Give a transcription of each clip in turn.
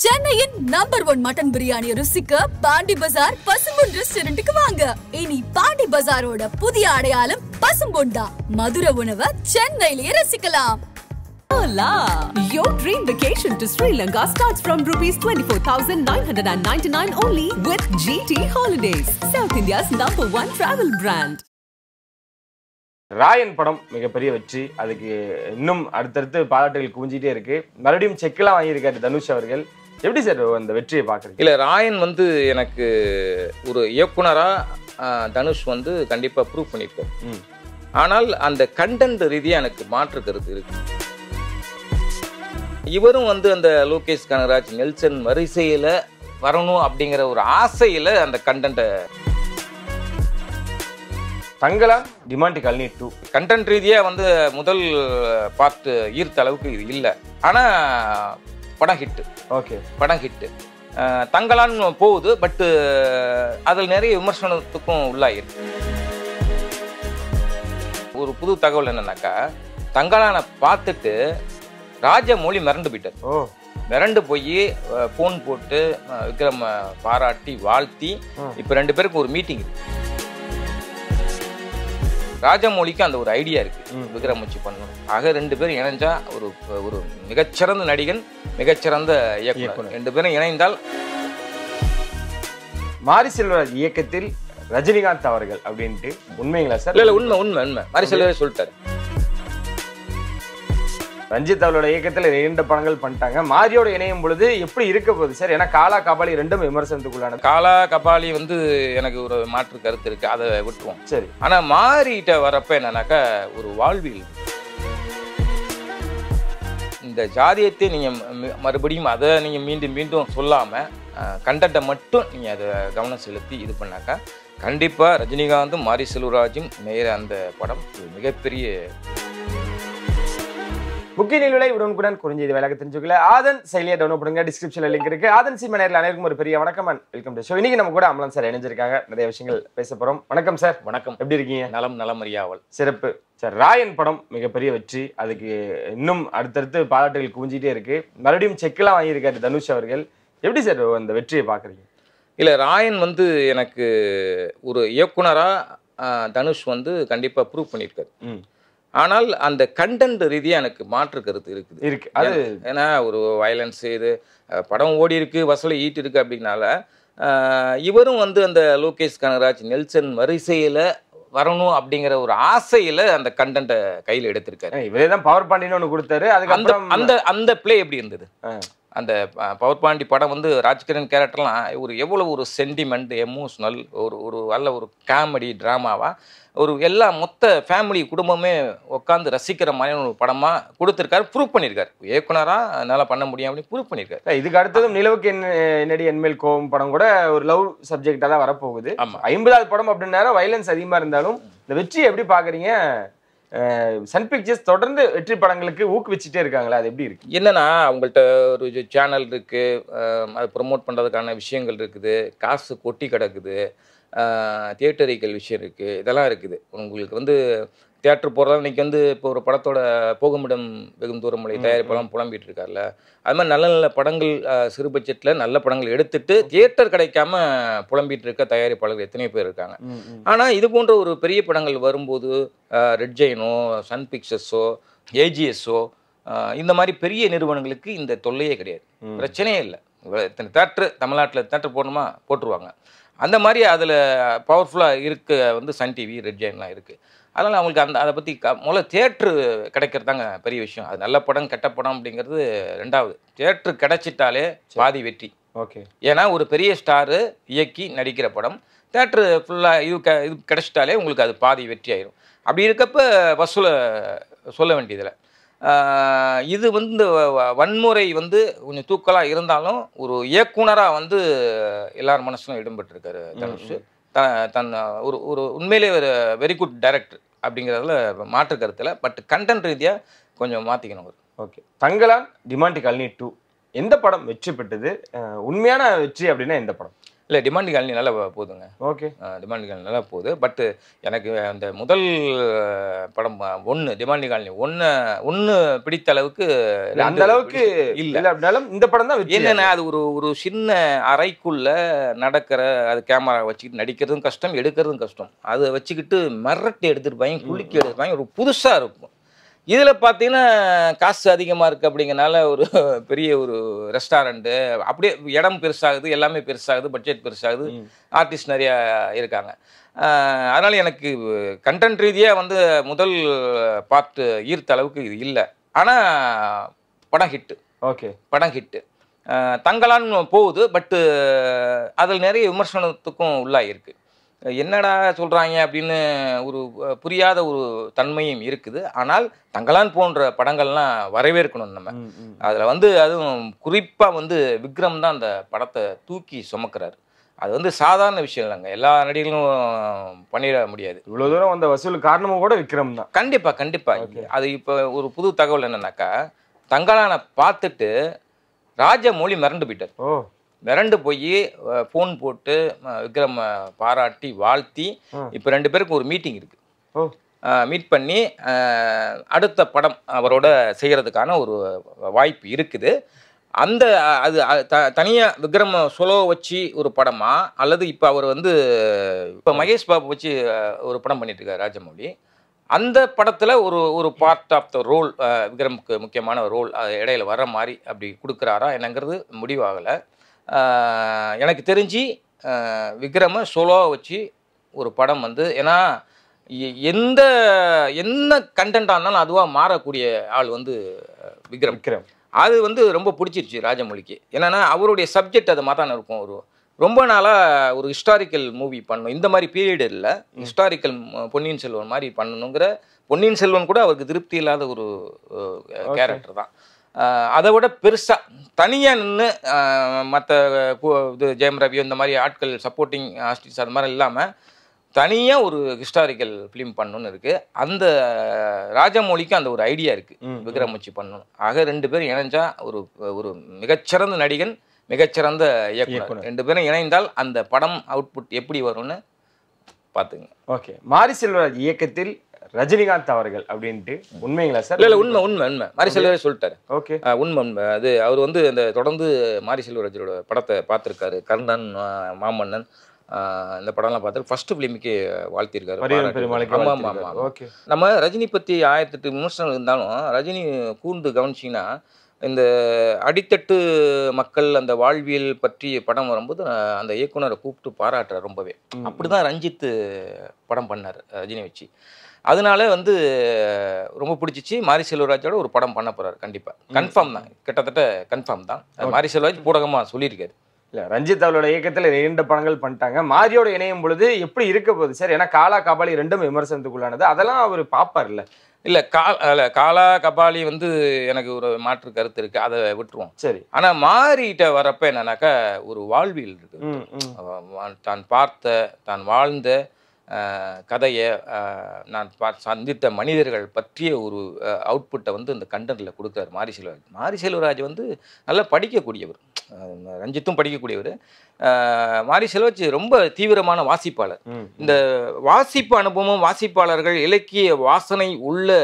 சென்னையின் number 1 mutton biryani ருசிக்க பாண்டி பஜார் பசும்பொன் ரெஸ்டாரண்ட்டுக்கு வாங்க. இனி பாண்டி பஜாரோட புதிய அடையாளம் பசும்பொன் தான். மதுரை உணவை சென்னையிலேயே ரசிக்கலாம். Hola! Your dream vacation to Sri Lanka starts from rupees 24,999 only with GT Holidays, South India's #1 travel brand. Rayan படம் மிகப்பெரிய வெற்றி. அதுக்கு இன்னும் அடுத்தடுத்து பாராட்டுகள் குவிஞ்சிட்டே இருக்கு. மறுபடியும் செக்லாம் வாங்கியிருக்காரு தனுஷ் அவர்கள். எப்படி சார் அந்த வெற்றியை பார்க்குறீங்க? இல்லை, ராயன் வந்து எனக்கு ஒரு இயக்குனராக தனுஷ் வந்து கண்டிப்பாக ப்ரூவ் பண்ணியிருக்காரு. ஆனால் அந்த கண்டென்ட் ரீதியாக எனக்கு மாற்று கருத்து இருக்கு. இவரும் வந்து அந்த லோகேஷ் கனகராஜ் நெல்சன் வரிசையில் வரணும் அப்படிங்கிற ஒரு ஆசையில் அந்த கண்டென்ட்டை தங்கலா டிமாண்டி காலனி 2 கண்டென்ட் ரீதியாக வந்து முதல் பார்ட் ஈர்த்த அளவுக்கு இது இல்லை. ஆனால் படம் ஹிட்டு. ஓகே, படம் ஹிட்டு. தங்கலான்னு போகுது, பட்டு அதில் நிறைய விமர்சனத்துக்கும் உள்ளாயிருக்கு. ஒரு புது தகவல் என்னன்னாக்கா, தங்கலானை பார்த்துட்டு ராஜமௌழி மிரண்டு போயிட்டார். மிரண்டு போய் ஃபோன் போட்டு விக்ரம் பாராட்டி வாழ்த்தி இப்போ 2 பேருக்கும் ஒரு மீட்டிங் இருக்கு. ராஜமௌழிக்கு அந்த ஒரு ஐடியா இருக்கு, விக்ரம் வச்சு பண்ணணும். ஆக 2 பேரும் இணைஞ்சா ஒரு மிகச்சிறந்த நடிகன், மிகச்சிறந்த இயக்குனர். 2 பேரும் இணைந்தால் மாரி செல்வராஜ் இயக்கத்தில் ரஜினிகாந்த் அவர்கள் அப்படின்ட்டு உண்மைங்களா சார்? இல்ல, உண்மை உண்மை உண்மை. மாரி செல்வராஜ் சொல்லிட்டாரு. ரஞ்சித் அவரோட இயக்கத்தில் 2 படங்கள் பண்ணிட்டாங்க. மாரியோட இணையும் பொழுது எப்படி இருக்க போகுது சார்? ஏன்னா காலா கபாலி 2ம் விமர்சனத்துக்குள்ளான. காலா கபாலி வந்து எனக்கு ஒரு மாற்று கருத்து இருக்கு, அதை விட்டுருவோம். சரி, ஆனா மாறிட்ட வரப்ப என்னன்னாக்கா ஒரு வாழ்வியல். இந்த ஜாதியத்தை நீங்க மறுபடியும் அதை நீங்க மீண்டும் மீண்டும் சொல்லாம கண்டென்ட்டை மட்டும் நீங்க அதை கவனம் செலுத்தி இது பண்ணாக்கா கண்டிப்பா ரஜினிகாந்தும் மாரி செல்வராஜும் நேர அந்த படம் மிகப்பெரிய முக்கிய நிகழ்வுகளை உடனுக்குடன் குறிஞ்சி வேலைக்கு தெரிஞ்சுக்கல. ஆதன் செயலியை டவுன்லோட் பண்ணுங்க. டிஸ்கிரிப்ஷன்ல லிங்க் இருக்கு. ஆதன் சி மனையில் அனைவருக்கும் ஒரு பெரிய வணக்கம் அண்ட் வெல்கம் டு ஷோ. இன்னைக்கு நம்ம கூட அமலன் சார் இணைஞ்சிருக்காங்க. நிறைய விஷயங்கள் பேச போறோம். வணக்கம் சார். வணக்கம். எப்படி இருக்கீங்க? நலம் நலமறியாவல். சிறப்பு சார். ராயன் படம் மிகப்பெரிய வெற்றி. அதுக்கு இன்னும் அடுத்தடுத்து பாராட்டுகள் குவிஞ்சிட்டே இருக்கு. மறுபடியும் செக்லாம் வாங்கியிருக்காரு தனுஷ் அவர்கள். எப்படி சார் அந்த வெற்றியை பார்க்குறீங்க? இல்லை, ராயன் வந்து எனக்கு ஒரு இயக்குனராக தனுஷ் வந்து கண்டிப்பாக ப்ரூவ் பண்ணியிருக்காரு. ஆனால் அந்த கண்டென்ட் ரீதியாக எனக்கு மாற்று கருத்து இருக்கு. அது ஏன்னா ஒரு வயலன்ஸ் இது படம் ஓடி இருக்கு, வசூலை ஈட்டு இருக்கு அப்படின்னால இவரும் வந்து அந்த லோகேஷ் கனகராஜ் நெல்சன் வரிசையில் வரணும் அப்படிங்கிற ஒரு ஆசையில் அந்த கண்டென்ட்டை கையில் எடுத்திருக்காரு. இவரே தான் பவர் பாண்டின்னு ஒன்று கொடுத்தாரு. அதுக்கு அந்த பிளே எப்படி இருந்தது? அந்த பவர் பாண்டி படம் வந்து ராஜ்கிரண் கேரக்டர்லாம் எவ்வளோ ஒரு சென்டிமெண்ட், எமோஷ்னல், ஒரு காமெடி ட்ராமாவா எல்லா மொத்த ஃபேமிலி குடும்பமே உட்காந்து ரசிக்கிற மாதிரி ஒரு படமாக கொடுத்துருக்காரு. ப்ரூவ் பண்ணியிருக்காரு. இயக்குனராக என்னால் பண்ண முடியும் அப்படின்னு ப்ரூவ் பண்ணியிருக்காரு. இதுக்கு அடுத்ததும் நிலவுக்கு என்னடி என்மேல் கோவம் படம் கூட ஒரு லவ் சப்ஜெக்டாக தான் வரப்போகுது. ஆமாம், 50வது படம் அப்படின்னா வயலன்ஸ் அதிகமாக இருந்தாலும் இந்த வெற்றியை எப்படி பார்க்குறீங்க? சன் பிக்சர்ஸ் தொடர்ந்து வெற்றி படங்களுக்கு ஊக்குவிச்சுட்டே இருக்காங்களா, அது எப்படி இருக்கு? என்னன்னா, அவங்கள்ட்ட ஒரு சேனல் இருக்கு, அதை ப்ரொமோட் பண்ணுறதுக்கான விஷயங்கள் இருக்குது, காசு கொட்டி கிடக்குது, தியேட்டரிக்கல் விஷயம் இருக்குது, இதெல்லாம் இருக்குது. உங்களுக்கு வந்து தியேட்டர் போகிறதா இன்றைக்கி வந்து இப்போ ஒரு படத்தோட போகுமிடம் வெகும் தூரமலை தயாரிப்பெல்லாம் புலம்பிகிட்டு இருக்கார்ல, அது மாதிரி நல்ல நல்ல படங்கள் சிறு பட்ஜெட்டில் நல்ல படங்கள் எடுத்துட்டு தியேட்டர் கிடைக்காம புலம்பிகிட்டு இருக்க தயாரிப்பாளர்கள் எத்தனையோ பேர் இருக்காங்க. ஆனால் இது போன்ற ஒரு பெரிய படங்கள் வரும்போது ரெட் ஜெயினோ, சன் பிக்சர்ஸோ, ஏஜிஎஸ்ஸோ இந்த மாதிரி பெரிய நிறுவனங்களுக்கு இந்த தொல்லையே கிடையாது, பிரச்சனையே இல்லை. இத்தனை தேட்டரு தமிழ்நாட்டில் தேட்டர் போடணுமா போட்டுருவாங்க. அந்த மாதிரி அதில் பவர்ஃபுல்லாக இருக்க வந்து சன் டிவி, ரெட் ஜெயின்லாம் இருக்குது. அதனால் அவங்களுக்கு அதை பற்றி முதல்ல தேட்ரு கிடைக்கிறது தாங்க பெரிய விஷயம். அது நல்ல படம் கெட்ட படம் அப்படிங்கிறது ரெண்டாவது. தேட்ரு கிடைச்சிட்டாலே பாதி வெற்றி. ஓகே, ஏன்னா ஒரு பெரிய ஸ்டாரு இயக்கி நடிக்கிற படம் தேட்ரு ஃபுல்லாக இது கிடைச்சிட்டாலே உங்களுக்கு அது பாதி வெற்றி ஆயிடும். அப்படி இருக்கப்போ வசூலை சொல்ல வேண்டியதில்லை. இது வந்து வன்முறை வந்து கொஞ்சம் தூக்கலாக இருந்தாலும் ஒரு இயக்குனராக வந்து எல்லார் மனசுலும் இடம்பெற்றிருக்காரு தனுஷ். தன் ஒரு உண்மையிலே ஒரு வெரி குட் டைரக்டர் அப்படிங்கிறதுல மாற்று கருத்தில். பட் கண்டென்ட் ரீதியாக கொஞ்சம் மாற்றிக்கணும். ஓகே, தங்கலான் டிமாண்டி காலனி 2 எந்த படம் வெற்றி பெற்றது? உண்மையான வெற்றி அப்படின்னா எந்த படம்? இல்லை டிமாண்ட் காலனி நல்லா போகுதுங்க. ஓகே. டிமாண்ட் காலனி நல்லா போகுது. பட் எனக்கு அந்த முதல் படம் டிமாண்ட் காலனி ஒன்று பிடித்த அளவுக்கு அந்த அளவுக்கு இல்லை. அப்படின்னாலும் இந்த படம் தான் என்னன்னா அது ஒரு சின்ன அறைக்குள்ள நடக்கிற அது கேமரா வச்சுக்கிட்டு நடிக்கிறதும் கஷ்டம், எடுக்கிறதும் கஷ்டம். அதை வச்சுக்கிட்டு மிரட்டி எடுத்துருப்பாங்க, குளிக்க எடுத்துருப்பாங்க, ஒரு புதுசாக இருக்கும். இதில் பார்த்தீங்கன்னா காசு அதிகமாக இருக்குது அப்படிங்கிறனால ஒரு பெரிய ஒரு ரெஸ்டாரண்ட்டு அப்படியே இடம் பெருசாகுது, எல்லாமே பெருசாகுது, பட்ஜெட் பெருசாகுது, ஆர்டிஸ்ட் நிறையா இருக்காங்க. அதனால் எனக்கு கண்டென்ட் ரீதியாக வந்து முதல் பார்ட்டு ஈர்த்த அளவுக்கு இது இல்லை. ஆனால் படம் ஹிட்டு. ஓகே. படம் ஹிட்டு. தங்கலான்னு போகுது. பட்டு அதில் நிறைய விமர்சனத்துக்கும் உள்ளாயிருக்கு. என்னடா சொல்கிறாங்க அப்படின்னு ஒரு புரியாத ஒரு தன்மையும் இருக்குது. ஆனால் தங்கலான் போன்ற படங்கள்லாம் வரவேற்கணும் நம்ம. அதில் வந்து அதுவும் குறிப்பாக வந்து விக்ரம் தான் அந்த படத்தை தூக்கி சுமக்கிறார். அது வந்து சாதாரண விஷயம் இல்லைங்க, எல்லா நடிகர்களும் பண்ணிட முடியாது. இவ்வளோ தூரம் வந்த வசூல் காரணமும் கூட விக்ரம் தான். கண்டிப்பாக. அது இப்போ ஒரு புது தகவல் என்னன்னாக்கா, தங்கலானை பார்த்துட்டு ராஜமௌழி மிரண்டு போயிட்டார். மிரண்டு போய் ஃபோன் போட்டு விக்ரம் பாராட்டி வாழ்த்தி இப்போ 2 பேருக்கும் ஒரு மீட்டிங் இருக்கு. மீட் பண்ணி அடுத்த படம் அவரோட செய்கிறதுக்கான ஒரு வாய்ப்பு இருக்குது. அந்த அது தனியாக விக்ரம் சொலோ வச்சு ஒரு படமா, அல்லது இப்போ அவர் வந்து இப்போ மகேஷ் பாபு வச்சு ஒரு படம் பண்ணிட்டு இருக்காரு ராஜமௌழி. அந்த படத்தில் ஒரு பார்ட் ஆஃப் த ரோல், விக்ரமுக்கு முக்கியமான ரோல் இடையில வர்ற மாதிரி அப்படி கொடுக்குறாரா என்னங்கிறது முடிவாகலை. எனக்கு தெரிஞ்சு விக்ரம சோலோவை வச்சு ஒரு படம் வந்து, ஏன்னா என்ன கண்டென்ட்டாக இருந்தாலும் அதுவாக மாறக்கூடிய ஆள் வந்து விக்ரம். அது வந்து ரொம்ப பிடிச்சிருச்சு ராஜமௌழிக்கு. என்னென்னா அவருடைய சப்ஜெக்ட் அது மாதிரி தான் இருக்கும். ரொம்ப நாளாக ஒரு ஹிஸ்டாரிக்கல் மூவி பண்ணணும், இந்த மாதிரி பீரியட் இல்லை, ஹிஸ்டாரிக்கல் பொன்னியின் செல்வன் மாதிரி பண்ணணுங்கிற. பொன்னியின் செல்வன் கூட அவருக்கு திருப்தி இல்லாத ஒரு கேரக்டர் தான். அதை விட பெருசாக தனியாக நின்று மற்ற இது ஜெயம் ரவி இந்த மாதிரி ஆட்கள் சப்போர்ட்டிங் ஆர்டிஸ்ட் அது மாதிரி இல்லாமல் தனியாக ஒரு ஹிஸ்டாரிக்கல் ஃபிலிம் பண்ணணுன்னு இருக்குது. அந்த ராஜமௌழிக்கு அந்த ஒரு ஐடியா இருக்குது, விக்ரம் வச்சு பண்ணணும். ஆக 2 பேரும் இணைஞ்சா ஒரு மிகச்சிறந்த நடிகன், மிகச்சிறந்த இயக்குனர், 2 பேரும் இணைந்தால் அந்த படம் அவுட்புட் எப்படி வரும்னு பார்த்துங்க. ஓகே. மாரி செல்வராஜ் இயக்கத்தில் ரஜினிகாந்த் அவர்கள் அப்படின்ட்டு உண்மைங்களா சார்? இல்லை உண்மை மாரி செல்வராஜ் சொல்லிட்டாரு. ஓகே. உண்மை. அது அவர் வந்து அந்த தொடர்ந்து மாரி செல்வராஜோட படத்தை பார்த்துருக்காரு. கர்ணன், மாமன்னன், இந்த படம்லாம் பார்த்து ஃபர்ஸ்ட் ஃபிலிமுக்கு வாழ்த்திருக்காரு. ஆமாம். ஓகே. நம்ம ரஜினி பற்றி 1008 விமர்சனம் இருந்தாலும் ரஜினி கூர்ந்து கவனிச்சிங்கன்னா இந்த அடித்தட்டு மக்கள் அந்த வாழ்வியல் பற்றி படம் வரும்போது அந்த இயக்குனரை கூப்பிட்டு பாராட்டுறார் ரொம்பவே. அப்படிதான் ரஞ்சித் படம் பண்ணார் ரஜினி வச்சு. அதனால வந்து ரொம்ப பிடிச்சிச்சு. மாரி செல்வராஜோட ஒரு படம் பண்ண போறாரு. கண்டிப்பாக கன்ஃபார்ம் தான், கிட்டத்தட்ட கன்ஃபார்ம் தான். மாரி செல்வராஜ் பூடகமாக சொல்லியிருக்காரு. இல்லை, ரஞ்சித் அவரோட இயக்கத்தில் 2 படங்கள் பண்ணிட்டாங்க. மாரியோட இணையும் பொழுது எப்படி இருக்க போகுது சார்? ஏன்னா காலா கபாலி 2ம் விமர்சனத்துக்குள்ளானது, அதெல்லாம் அவர் பார்ப்பார் இல்லை? இல்லை காலா கபாலி வந்து எனக்கு ஒரு மாற்று கருத்து இருக்குது, அதை விட்டுருவோம். சரி. ஆனால் மாறிட்ட வரப்ப என்னன்னாக்கா ஒரு வாழ்வியல் இருக்கு. தான் பார்த்த, தான் வாழ்ந்த கதையை, நான் சந்தித்த மனிதர்கள் பற்றிய ஒரு அவுட்புட்டை வந்து இந்த கண்டென்ட்டில் கொடுக்குறாரு மாரி செல்வராஜ். மாரி செல்வராஜ் வந்து நல்லா படிக்கக்கூடியவர், ரஞ்சித்தும் படிக்கக்கூடியவர். மாரி செல்வராஜ் ரொம்ப தீவிரமான வாசிப்பாளர். இந்த வாசிப்பு அனுபவமும் வாசிப்பாளர்கள் இலக்கிய வாசனை உள்ள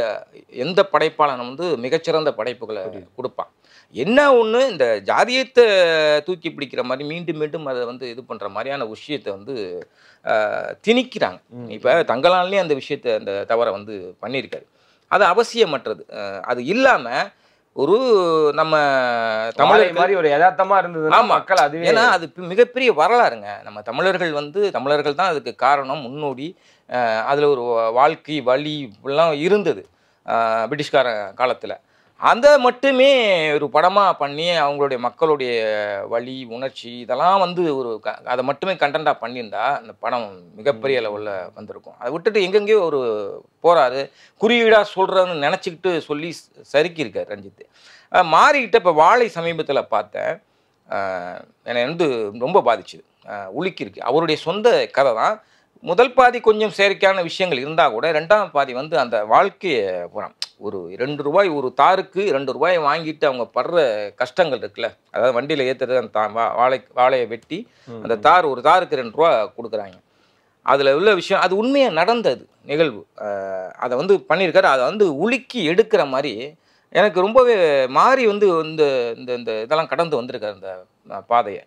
எந்த படைப்பாளனும் வந்து மிகச்சிறந்த படைப்புகளை கொடுப்பான். என்ன ஒன்று, இந்த ஜாதியத்தை தூக்கி பிடிக்கிற மாதிரி மீண்டும் மீண்டும் அதை வந்து இது பண்ணுற மாதிரியான விஷயத்தை வந்து திணிக்கிறாங்க. இப்போ தங்கலான்லேயும் அந்த விஷயத்தை, அந்த தவறை வந்து பண்ணியிருக்காரு. அது அவசியமற்றது. அது இல்லாமல் ஒரு நம்ம தமிழர் மாதிரி ஒரு யதார்த்தமா இருந்ததுன்னா மக்கள் அது, ஏன்னா அது மிகப்பெரிய வரலாறுங்க. நம்ம தமிழர்கள் வந்து தமிழர்கள் தான் அதுக்கு காரணம், முன்னோடி. அதில் ஒரு வாழ்க்கை வழி இப்படிலாம் இருந்தது பிரிட்டிஷ்கார காலத்தில். அதை மட்டுமே ஒரு படமாக பண்ணி அவங்களுடைய மக்களுடைய வழி உணர்ச்சி இதெல்லாம் வந்து அதை மட்டுமே கண்டென்ட்டாக பண்ணியிருந்தா அந்த படம் மிகப்பெரிய லெவலில் வந்திருக்கும். அதை விட்டுட்டு எங்கெங்கேயோ ஒரு போகிறாரு, குறியீடாக சொல்கிறன்னு நினச்சிக்கிட்டு சொல்லி சறுக்கியிருக்கார் ரஞ்சித். மாறிக்கிட்ட இப்போ வாழை சமீபத்தில் பார்த்தேன், என்னை வந்து ரொம்ப பாதிச்சுது, உலுக்கியிருக்கு. அவருடைய சொந்த கதை தான். முதல் பாதி கொஞ்சம் செயற்கையான விஷயங்கள் இருந்தால் கூட 2ஆம் பாதி வந்து அந்த வாழ்க்கையை போகிறான். ஒரு 2 ரூபாய் ஒரு தாருக்கு 2 ரூபாய் வாங்கிட்டு அவங்க படுற கஷ்டங்கள் இருக்குல்ல, அதாவது வண்டியில் ஏற்றுறது அந்த வாழையை வெட்டி அந்த ஒரு தாருக்கு 2 ரூபா கொடுக்குறாங்க. அதில் உள்ள விஷயம் அது உண்மையாக நடந்தது நிகழ்வு. அதை வந்து பண்ணியிருக்காரு. அதை வந்து உலுக்கி எடுக்கிற மாதிரி எனக்கு ரொம்பவே மாறி வந்து இந்த இந்த இதெல்லாம் கடந்து வந்திருக்காரு அந்த பாதையை.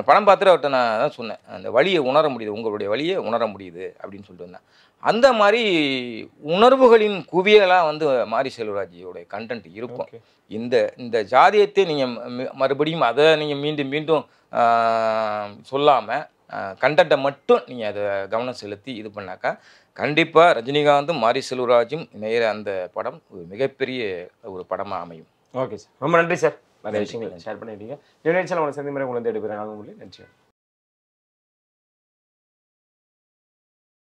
படம் பார்த்துட்டு அவர்கிட்ட நான் தான் சொன்னேன், அந்த வழியை உணர முடியுது, உங்களுடைய வழியை உணர முடியுது அப்படின்னு சொல்லிட்டு வந்தேன். அந்த மாதிரி உணர்வுகளின் குவியலாக வந்து மாரி செல்வராஜோடைய கண்டென்ட் இருக்கும். இந்த ஜாதியத்தை நீங்கள் மறுபடியும் அதை நீங்கள் மீண்டும் மீண்டும் சொல்லாமல் கண்டென்ட்டை மட்டும் நீங்கள் அதை கவனம் செலுத்தி இது பண்ணாக்கா கண்டிப்பாக ரஜினிகாந்தும் மாரி செல்வராஜும் இணையிற அந்த படம் ஒரு மிகப்பெரிய ஒரு படமாக அமையும். ஓகே சார், ரொம்ப நன்றி சார். நிறைய விஷயங்கள் ஷேர் பண்ணிட்டீங்க. நிகழ்ச்சியில் உங்களை சேர்ந்த மாதிரி உங்களை தேடி போகிறேன். நன்றி.